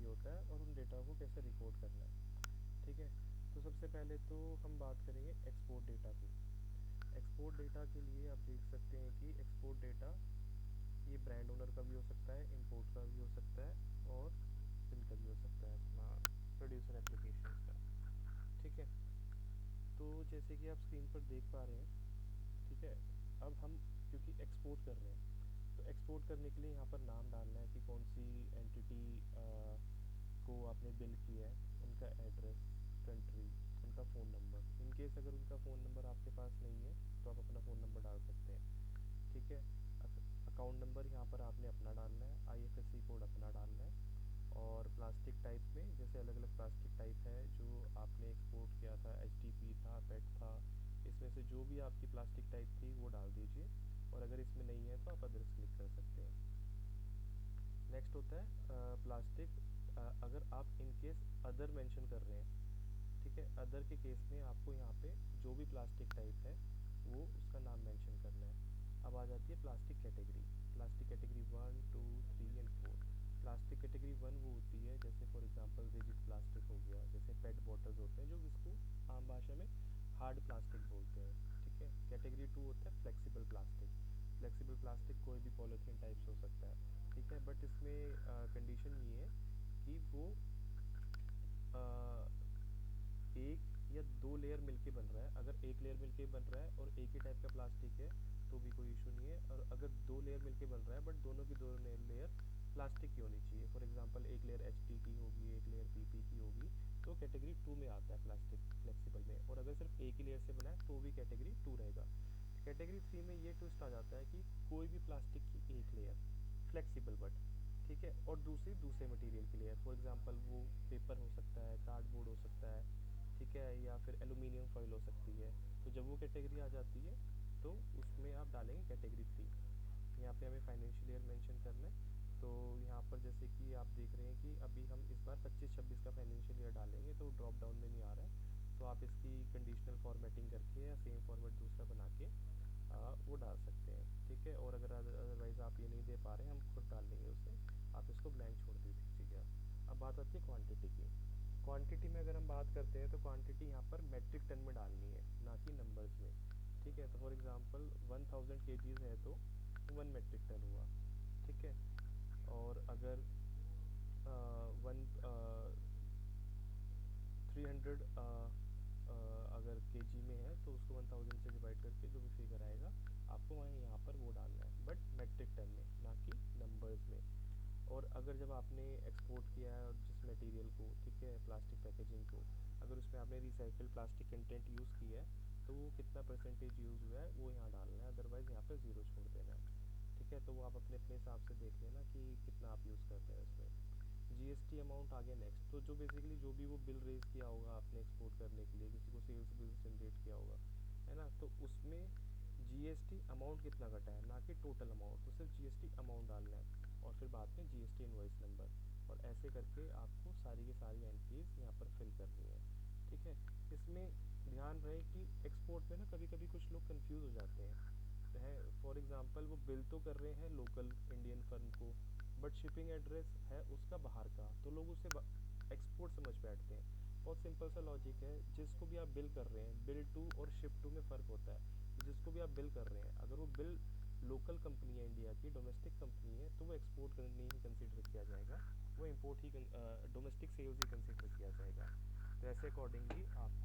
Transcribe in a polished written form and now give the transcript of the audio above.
चाहिए होता है और उन डेटा को कैसे रिकॉर्ड करना है। ठीक है, तो सबसे पहले तो हम बात करेंगे एक्सपोर्ट डेटा की। एक्सपोर्ट डेटा के लिए आप देख सकते हैं कि एक्सपोर्ट डेटा ये ब्रांड ओनर का भी हो सकता है, इंपोर्ट का भी हो सकता है और बिल का भी हो सकता है, अपना प्रोड्यूसर एप्लीकेशंस का। ठीक है, तो जैसे कि आप स्क्रीन पर देख पा रहे हैं, ठीक है, अब हम क्योंकि एक्सपोर्ट कर रहे हैं तो एक्सपोर्ट करने के लिए यहाँ पर नाम डालना है कि कौन सी एंटिटी को आपने बिल किया है, उनका एड्रेस, कंट्री, उनका फ़ोन नंबर। इन केस अगर उनका फ़ोन नंबर आपके पास नहीं है तो आप अपना फ़ोन नंबर डाल सकते हैं। ठीक है, अकाउंट नंबर यहाँ पर आपने अपना डालना है, आईएफएससी कोड अपना डालना है। और प्लास्टिक टाइप में जैसे अलग अलग प्लास्टिक टाइप है जो आपने एक्सपोर्ट किया था, एचटीपी था, पेट था, इसमें से जो भी आपकी प्लास्टिक टाइप थी वो डाल दीजिए। और अगर इसमें नहीं है तो आप अदर्स क्लिक कर सकते हैं। नेक्स्ट होता है प्लास्टिक। अगर आप इन केस अदर मेंशन कर रहे हैं, ठीक है, अदर के केस में आपको यहाँ पे जो भी प्लास्टिक टाइप है वो उसका नाम मेंशन करना है। अब आ जाती है plastic category. Plastic category 1, 2, 3 and 4। Plastic category 1 वो होती है जैसे फॉर एग्जांपल रिजिड प्लास्टिक हो गया, जैसे पेट बॉटल्स होते हैं जो इसको आम भाषा में हार्ड प्लास्टिक बोलते हैं। ठीक है, कैटेगरी 2 होता है फ्लेक्सिबल प्लास्टिक। फ्लेक्सिबल प्लास्टिक कोई भी पॉलीथीन टाइप्स हो सकता है। ठीक है, बट इसमें कंडीशन ये है कि वो एक या दो लेयर मिलके बन रहा है। अगर एक लेयर मिलके बन रहा है और एक ही टाइप का प्लास्टिक है तो भी कोई इशू नहीं है। और अगर दो लेयर मिलके बन रहा है बट दोनों की दोनों लेयर प्लास्टिक की होनी चाहिए, फॉर एग्जांपल एक लेयर एचटी की होगी, एक लेयर पीपी की होगी, तो कैटेगरी 2 में आता है प्लास्टिक फ्लेक्सिबल में। और अगर सिर्फ एक ही लेयर से बना है तो भी कैटेगरी 2 रहेगा। कैटेगरी 3 में ये ट्विस्ट आ जाता है कि कोई भी प्लास्टिक की एक लेयर फ्लेक्सिबल बट, ठीक है, और दूसरी दूसरे मटेरियल की लेयर, फॉर एग्जांपल वो पेपर हो सकता है, कार्डबोर्ड हो सकता है, ठीक है, या फिर एलुमिनियम फॉइल हो सकती है। तो जब वो कैटेगरी आ जाती है तो उसमें आप डालेंगे कैटेगरी 3। यहाँ पे हमें फाइनेंशियल ईयर मेंशन करना है। तो यहाँ पर जैसे कि आप देख रहे हैं कि अभी हम इस बार 25-26 का फाइनेंशियल ईयर डालेंगे तो ड्रॉप डाउन में नहीं आ रहा है, तो आप इसकी कंडीशनल फॉर्मेटिंग करके या सेम फॉर्मेट दूसरा बना के वो डाल सकते हैं। ठीक है, और अगर अदरवाइज़ आप ये नहीं दे पा रहे हैं, हम खुद डाल देंगे उसे, आप इसको ब्लैंक छोड़ दीजिएगा। अब बात आती है क्वांटिटी की। क्वांटिटी में अगर हम बात करते हैं तो क्वांटिटी यहाँ पर मेट्रिक टन में डालनी है, ना कि नंबर्स में। ठीक है, तो फॉर एग्जांपल 1000 केजीज है तो 1 मेट्रिक टन हुआ। ठीक है, और अगर वन 300 अगर केजी में है तो उसको 1000 से डिवाइड करके जो भी फिगर आएगा आपको वहीं यहाँ पर वो डालना है, बट मेट्रिक टन में, ना कि नंबर्स में। और अगर जब आपने एक्सपोर्ट किया है और जिस मटेरियल को, ठीक है, प्लास्टिक पैकेजिंग को, अगर उसमें आपने रिसाइकल्ड प्लास्टिक कंटेंट यूज़ किया है तो वो कितना परसेंटेज यूज़ हुआ है वो यहाँ डालना है, अदरवाइज़ यहाँ पर ज़ीरो छोड़ देना है। ठीक है, तो वो आप अपने अपने हिसाब से देख लेना कि कितना आप यूज़ करते हैं उसमें। जीएसटी अमाउंट आ गया नेक्स्ट। तो जो बेसिकली जो भी वो बिल रेज़ किया होगा आपने एक्सपोर्ट करने के लिए, किसी को सेल्स बिल जनरेट किया होगा, है ना, तो उसमें जीएसटी अमाउंट कितना कटा है, ना कि टोटल अमाउंट। तो सिर्फ जीएसटी अमाउंट डालना है और फिर बाद में जीएसटी इनवॉइस नंबर, और ऐसे करके आपको सारी की सारी एंट्रीज यहाँ पर फिल करनी है। ठीक है, इसमें ध्यान रहे कि एक्सपोर्ट में ना कभी कभी कुछ लोग कंफ्यूज हो जाते हैं। फॉर एग्जांपल वो बिल तो कर रहे हैं लोकल इंडियन फर्म को, बट शिपिंग एड्रेस है उसका बाहर का, तो लोग उसे एक्सपोर्ट समझ बैठते हैं। बहुत सिंपल सा लॉजिक है, जिसको भी आप बिल कर रहे हैं, बिल टू और शिप टू में फ़र्क होता है। जिसको भी आप बिल कर रहे हैं, अगर वो बिल लोकल कंपनी है, इंडिया की डोमेस्टिक कंपनी है, तो वो एक्सपोर्ट करनी ही कंसिडर किया जाएगा, वो इम्पोर्ट ही डोमेस्टिक सेल्स ही कंसिडर किया जाएगा। तो ऐसे अकॉर्डिंगली आपको